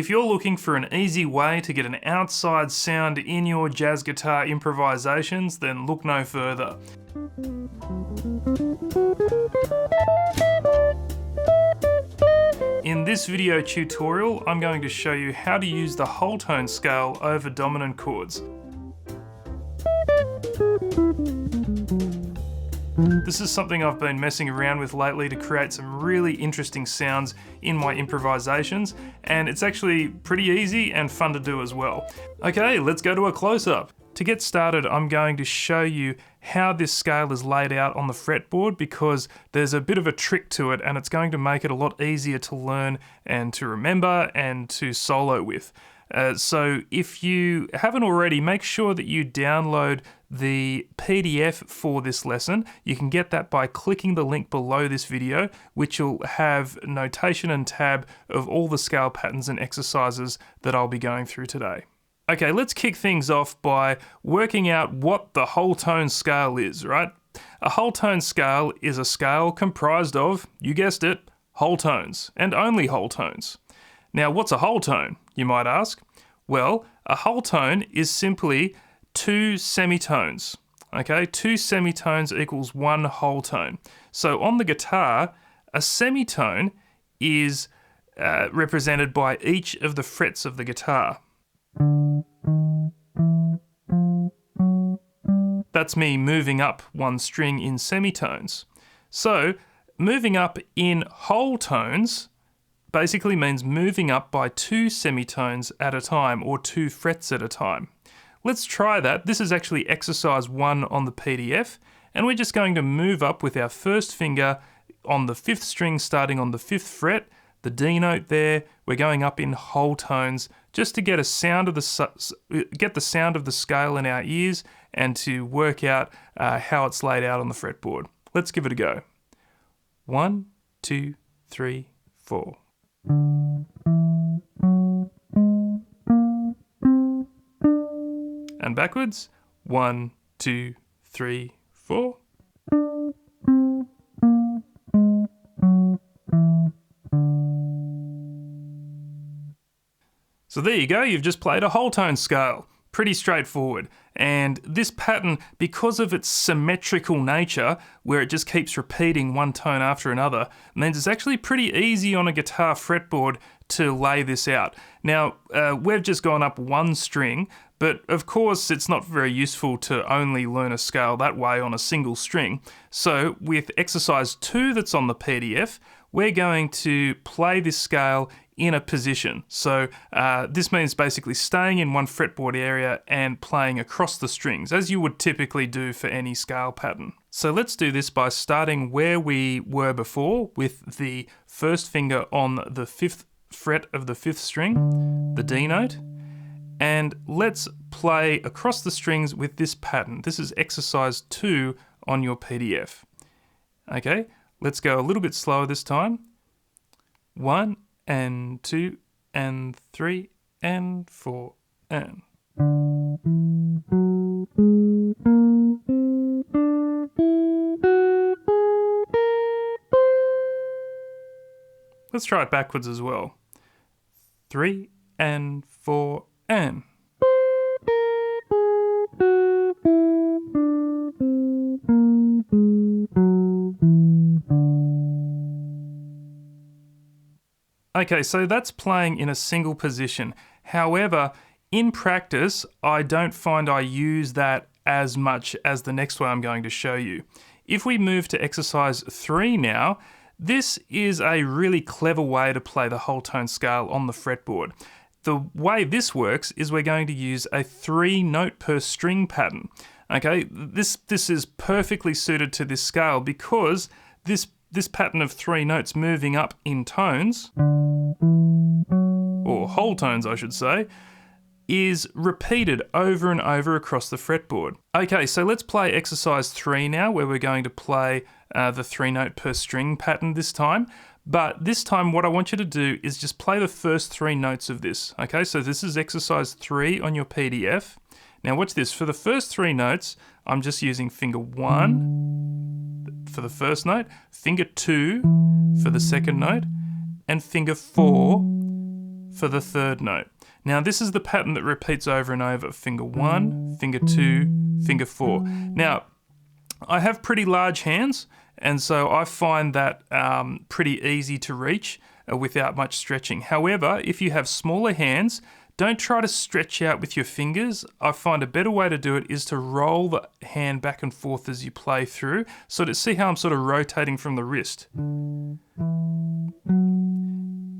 if you're looking for an easy way to get an outside sound in your jazz guitar improvisations, then look no further. In this video tutorial, I'm going to show you how to use the whole tone scale over dominant chords. This is something I've been messing around with lately to create some really interesting sounds in my improvisations, and it's actually pretty easy and fun to do as well. Okay, let's go to a close-up. To get started, I'm going to show you how this scale is laid out on the fretboard, because there's a bit of a trick to it and it's going to make it a lot easier to learn and to remember and to solo with. So if you haven't already, make sure that you download the PDF for this lesson. You can get that by clicking the link below this video, which will have notation and tab of all the scale patterns and exercises that I'll be going through today. Okay, let's kick things off by working out what the whole tone scale is, right? A whole tone scale is a scale comprised of, you guessed it, whole tones, and only whole tones. Now, what's a whole tone, you might ask? Well, a whole tone is simply two semitones, okay? Two semitones equals one whole tone. So on the guitar, a semitone is represented by each of the frets of the guitar. That's me moving up one string in semitones. So moving up in whole tones basically means moving up by two semitones at a time, or two frets at a time. Let's try that. This is actually exercise 1 on the PDF, and we're just going to move up with our first finger on the 5th string, starting on the 5th fret, the D note there. We're going up in whole tones just to get the sound of the scale in our ears and to work out how it's laid out on the fretboard. Let's give it a go. 1, 2, 3, 4. And backwards. 1, 2, 3, 4. So there you go, you've just played a whole tone scale. Pretty straightforward. And this pattern, because of its symmetrical nature, where it just keeps repeating one tone after another, means it's actually pretty easy on a guitar fretboard to lay this out. Now, we've just gone up one string, but of course it's not very useful to only learn a scale that way on a single string. So with exercise 2 that's on the PDF, we're going to play this scale in a position. So this means basically staying in one fretboard area and playing across the strings, as you would typically do for any scale pattern. So let's do this by starting where we were before, with the first finger on the 5th fret of the 5th string, the D note, and let's play across the strings with this pattern. This is exercise 2 on your PDF. Okay, let's go a little bit slower this time. 1 and 2 and 3 and 4 and. Let's try it backwards as well. 3 and 4 and. Okay, so that's playing in a single position. However, in practice, I don't find I use that as much as the next one I'm going to show you. If we move to exercise 3 now, this is a really clever way to play the whole tone scale on the fretboard. The way this works is we're going to use a 3 note per string pattern. Okay, this is perfectly suited to this scale because this pattern of 3 notes moving up in tones, or whole tones I should say, is repeated over and over across the fretboard. Okay, so let's play exercise 3 now, where we're going to play the 3 note per string pattern this time. But this time what I want you to do is just play the first 3 notes of this. Okay, so this is exercise 3 on your PDF. Now watch this, for the first 3 notes, I'm just using finger 1 for the first note, finger 2 for the second note, and finger 4 for the third note. Now this is the pattern that repeats over and over. Finger 1, finger 2, finger 4. Now, I have pretty large hands, and so I find that pretty easy to reach without much stretching. However, if you have smaller hands, don't try to stretch out with your fingers. I find a better way to do it is to roll the hand back and forth as you play through. So to see how I'm sort of rotating from the wrist.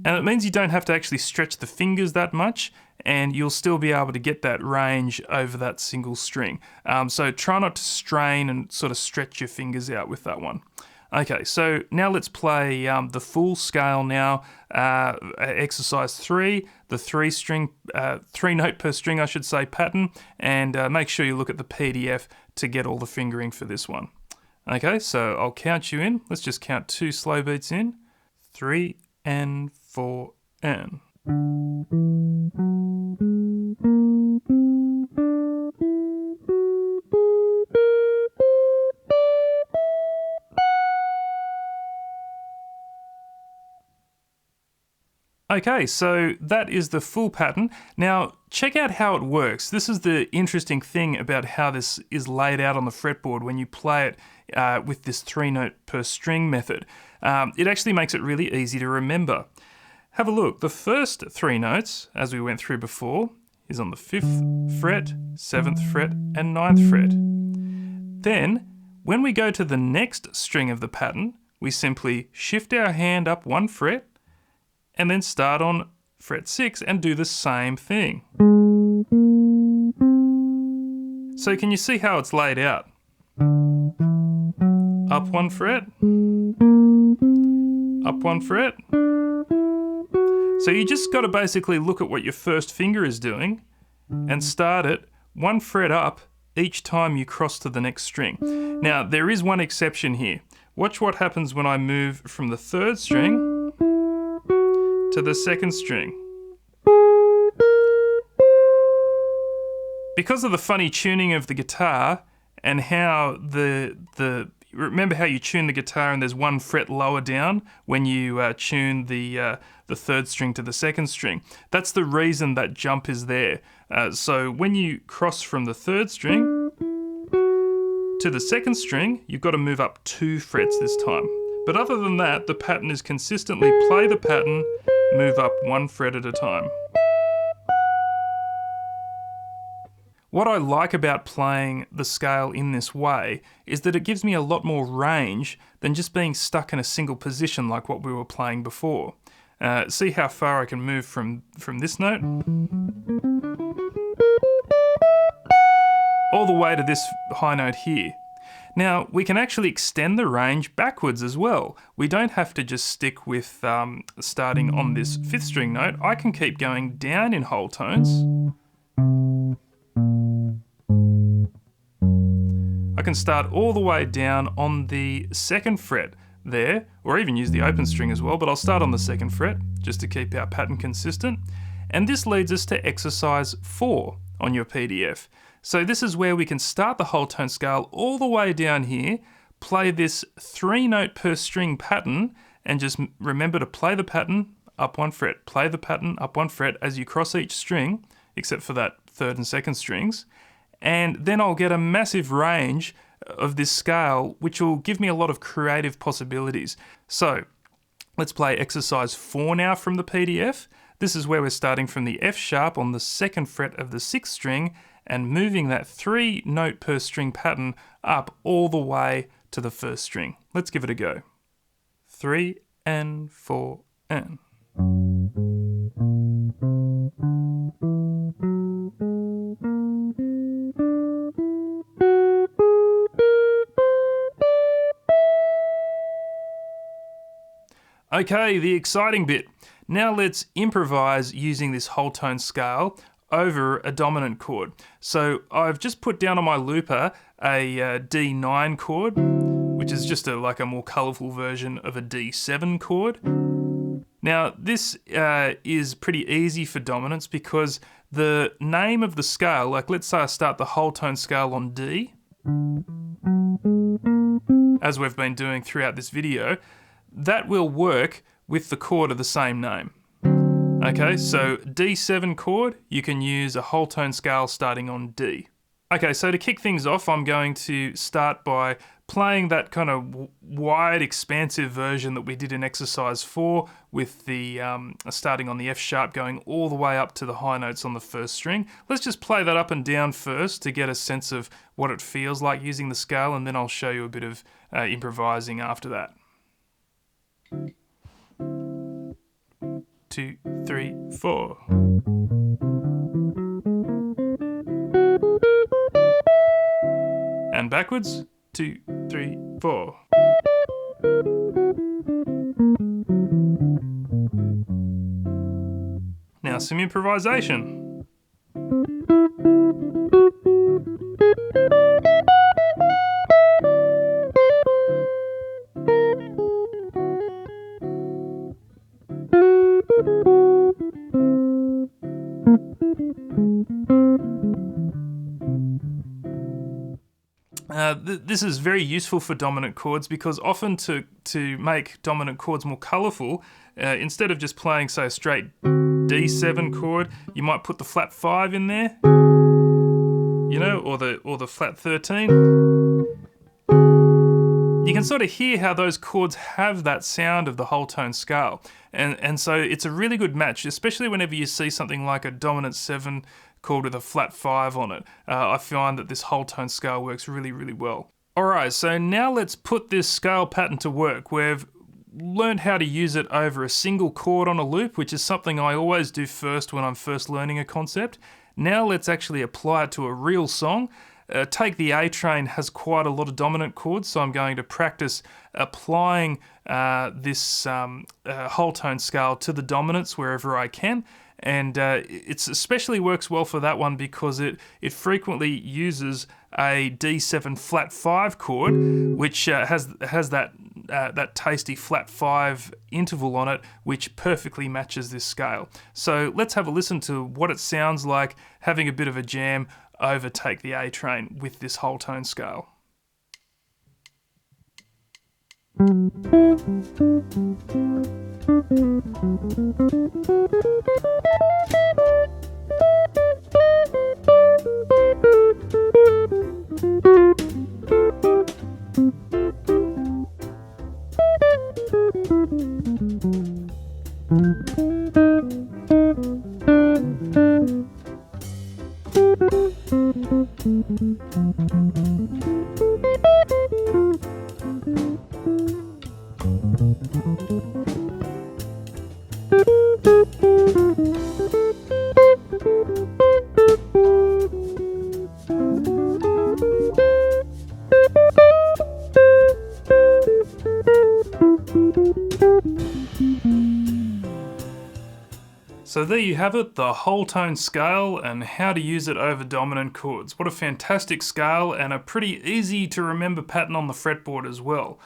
And it means you don't have to actually stretch the fingers that much, and you'll still be able to get that range over that single string. So try not to strain and sort of stretch your fingers out with that one. Okay, so now let's play the full scale now, exercise 3, the 3 note per string I should say pattern, and make sure you look at the PDF to get all the fingering for this one. Okay, so I'll count you in. Let's just count 2 slow beats in. 3 and 4 and. Okay, so that is the full pattern. Now, check out how it works. This is the interesting thing about how this is laid out on the fretboard when you play it with this 3 note per string method. It actually makes it really easy to remember. Have a look. The first 3 notes, as we went through before, is on the 5th fret, 7th fret, and 9th fret. Then, when we go to the next string of the pattern, we simply shift our hand up 1 fret, and then start on fret 6 and do the same thing. So can you see how it's laid out? Up 1 fret, up 1 fret. So you just got to basically look at what your first finger is doing and start it 1 fret up each time you cross to the next string. Now there is one exception here. Watch what happens when I move from the 3rd string to the 2nd string. Because of the funny tuning of the guitar and how remember how you tune the guitar and there's 1 fret lower down when you tune the 3rd string to the 2nd string. That's the reason that jump is there. So when you cross from the 3rd string to the 2nd string, you've got to move up 2 frets this time. But other than that, the pattern is consistently play the pattern, move up 1 fret at a time. What I like about playing the scale in this way is that it gives me a lot more range than just being stuck in a single position like what we were playing before. See how far I can move from this note all the way to this high note here. Now, we can actually extend the range backwards as well. We don't have to just stick with starting on this 5th string note. I can keep going down in whole tones. I can start all the way down on the 2nd fret there, or even use the open string as well, but I'll start on the 2nd fret just to keep our pattern consistent. And this leads us to exercise 4 on your PDF. So this is where we can start the whole tone scale all the way down here, play this 3 note per string pattern, and just remember to play the pattern up 1 fret, play the pattern up 1 fret as you cross each string, except for that 3rd and 2nd strings. And then I'll get a massive range of this scale, which will give me a lot of creative possibilities. So let's play exercise 4 now from the PDF. This is where we're starting from the F sharp on the 2nd fret of the 6th string and moving that 3 note per string pattern up all the way to the 1st string. Let's give it a go. 3 and 4 and. Okay, the exciting bit. Now let's improvise using this whole tone scale over a dominant chord. So I've just put down on my looper a D9 chord, which is just like a more colourful version of a D7 chord. Now this is pretty easy for dominants because the name of the scale, like let's say I start the whole tone scale on D, as we've been doing throughout this video, that will work with the chord of the same name. Okay, so D7 chord, you can use a whole tone scale starting on D. Okay, so to kick things off, I'm going to start by playing that kind of wide, expansive version that we did in exercise 4 with the starting on the F sharp, going all the way up to the high notes on the first string. Let's just play that up and down first to get a sense of what it feels like using the scale, and then I'll show you a bit of improvising after that. 2, 3, 4. And backwards. 2, 3, 4. Now some improvisation. This is very useful for dominant chords because often to make dominant chords more colourful, instead of just playing, say, a straight D7 chord, you might put the flat 5 in there, you know, or the flat 13. You can sort of hear how those chords have that sound of the whole tone scale, and so it's a really good match, especially whenever you see something like a dominant 7 chord with a flat 5 on it. I find that this whole tone scale works really, really well. Alright, so now let's put this scale pattern to work. We've learned how to use it over a single chord on a loop, which is something I always do first when I'm first learning a concept. Now let's actually apply it to a real song. Take the A Train has quite a lot of dominant chords, so I'm going to practice applying this whole tone scale to the dominants wherever I can. And it especially works well for that one because it frequently uses a D7 flat 5 chord, which has that tasty flat 5 interval on it, which perfectly matches this scale. So let's have a listen to what it sounds like having a bit of a jam over Take the A Train with this whole tone scale. So there you have it, the whole tone scale and how to use it over dominant chords. What a fantastic scale and a pretty easy to remember pattern on the fretboard as well.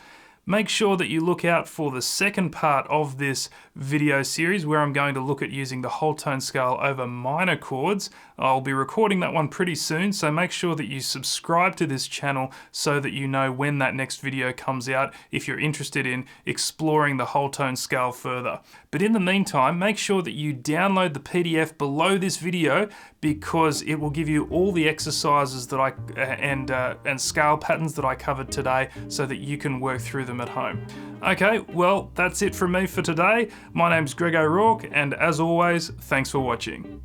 Make sure that you look out for the second part of this video series where I'm going to look at using the whole tone scale over minor chords. I'll be recording that one pretty soon, so make sure that you subscribe to this channel so that you know when that next video comes out if you're interested in exploring the whole tone scale further. But in the meantime, make sure that you download the PDF below this video because it will give you all the exercises that and scale patterns that I covered today so that you can work through them at home. Okay, well, that's it from me for today. My name's Greg O'Rourke, and as always, thanks for watching.